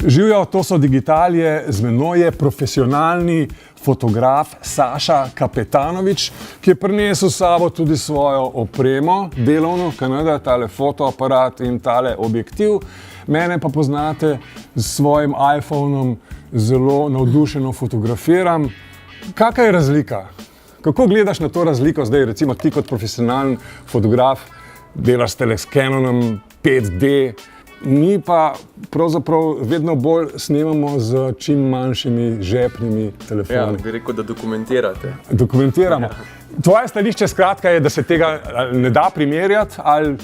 Živijo, to so Digitalije, z menoj je profesionalni fotograf Saša Kapetanovič, ki je prinesel s sabo tudi svojo opremo, delovno, Kanada, tale fotoaparat in tale objektiv. Mene pa poznate s svojim iPhonom, zelo navdušeno fotografiram. Kakšna je razlika? Kako gledaš na to razliko zdaj, recimo ti kot profesionalni fotograf, delaš s Canonom 5D, mi pa pravzaprav vedno bolj snemamo z čim manjšimi žepnimi telefoni. Ja, bi rekel, da dokumentirate. Dokumentiramo. Tvoje stališče skratka je, da se tega ne da primerjati ali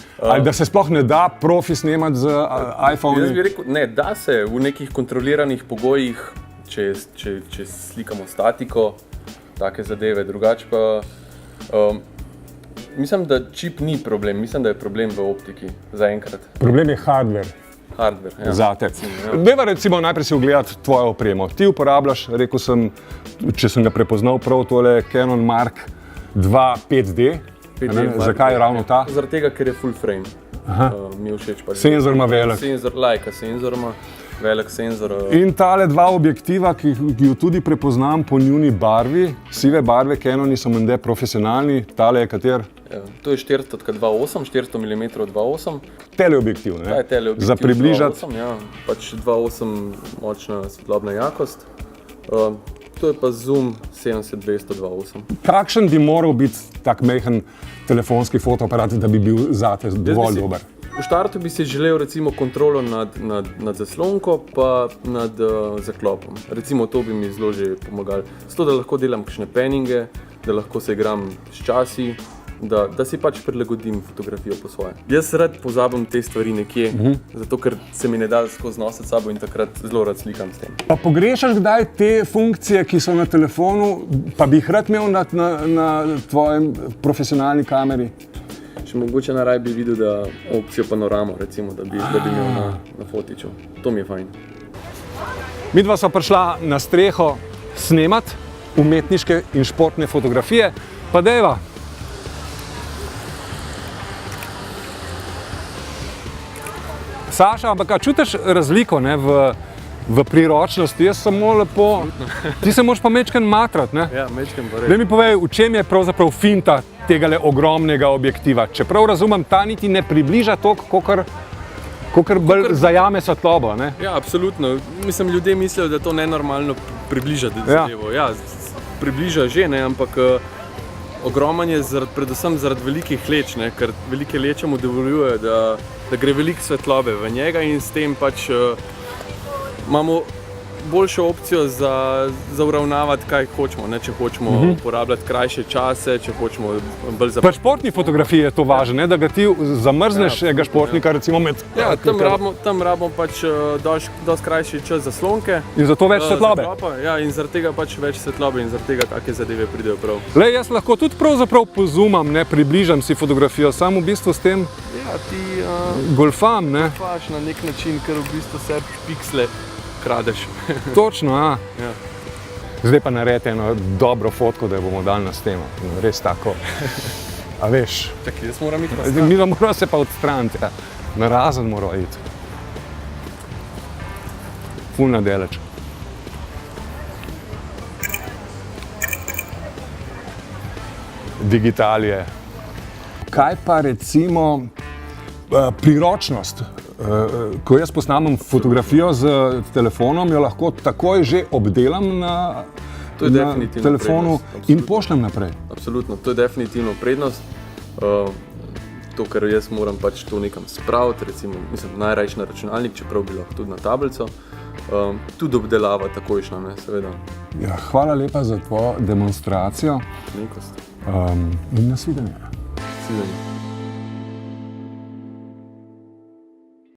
da se sploh ne da profi snemati z iPhone? Jaz bi rekel, ne, da se v nekih kontroliranih pogojih, če slikamo statiko, take zadeve, drugače pa mislim, da čip ni problem, mislim, da je problem v optiki, zaenkrat. Problem je hardware. Hardware, ja. Zate. Dajva recimo najprej si ogledati tvojo opremo. Ti uporabljaš, rekel sem, če sem ga prepoznal prav, tole Canon Mark II 5D. Zakaj je ravno ta? Zaradi tega, ker je full frame. Mi je všeč pa. Senzor ima velik. Senzor ima velik senzor. In tale dva objektiva, ki ju tudi prepoznam po njuni barvi, sive barve, Canoni so menda profesionalni, tale je kater? Ja, to je 400x2.8, 400 mm 2.8. Teleobjektiv, ne? Ta je teleobjektiv za približati. 2.8, ja, pač 2.8 močna svetlobna jakost. To je pa zoom 70-200 2.8. Kakšen bi moral biti tak majhen telefonski fotoaparat, da bi bil zate dovolj dober? V štartu bi si želel recimo kontrolo nad zaslonko pa nad zaklopom. Recimo to bi mi zelo že pomagalo. Zato, da lahko delam kakšne penninge, da lahko se igram s časi, da si pač prilagodim fotografijo po svoje. Jaz rad pozabim te stvari nekje, zato ker se mi ne da skozi nositi sabo in takrat zelo rad slikam s tem. Pa pogrešaš kdaj te funkcije, ki so na telefonu, pa bi jih rad imel na tvojem profesionalni kameri? Še mogoče naraj bi videl, da opcijo panoramo, recimo, da bi imel na fotiču. To mi je fajn. Midva sva prišla na streho snemat umetniške in športne fotografije, pa dejva. Saša, ampak čutiš razliko, ne, v priročnosti? Jaz samo lepo... Ti se moraš pa mečken matrati, ne? Ja, mečken pa res. Daj mi povej, v čem je pravzaprav finta tegale ogromnega objektiva? Čeprav razumem, ta niti ne približa toliko, kakor bolj zajame svetlobo, ne? Ja, absolutno. Mislim, ljudje mislijo, da to nenormalno približa zadevo. Ja, približa že, ne, ampak ogroman je predvsem zaradi velikih leč, ne, ker velike leče mu dovoljujejo, da gre veliko svetlobe v njega in s tem pač imamo boljšo opcijo za uravnavati, kaj hočemo, ne? Če hočemo uporabljati krajše čase, če hočemo bolj Pri športni fotografiji je to važno, ne? Da ga ti zamrzneš športnika recimo med... Ja, tam rabimo pač dosti krajši čas zaslonke. In zato več svetlobe. Ja, in zaradi tega pač več svetlobe in zaradi tega take zadeve pridejo prav. Lej, jaz lahko tudi pravzaprav pozumam, ne, približam si fotografijo, samo v bistvu s tem golfam, ne? Golfaš na nek način, ker v bistvu se piksle kradeš. Točno, ja. Zdaj pa naredi eno dobro fotko, da jo bomo dali na steno. Res tako. A veš? Čakaj, jaz moram iti na stran. Mi moramo se pa odstraniti, ja. Narazen mora iti. Ful nadeleč. Digitalije. Kaj pa recimo priročnost? Ko jaz posnamem fotografijo z telefonom, jo lahko takoj že obdelam na telefonu in pošljem naprej. Absolutno, to je definitivno prednost. To, ker jaz moram pač to nekam spraviti, recimo, mislim, najrajši na računalnik, čeprav bi lahko tudi na tablico. Tudi obdelava takojšnja, ne, seveda. Ja, hvala lepa za tvojo demonstracijo. Nekost. In nasvidenje. Nasvidenje.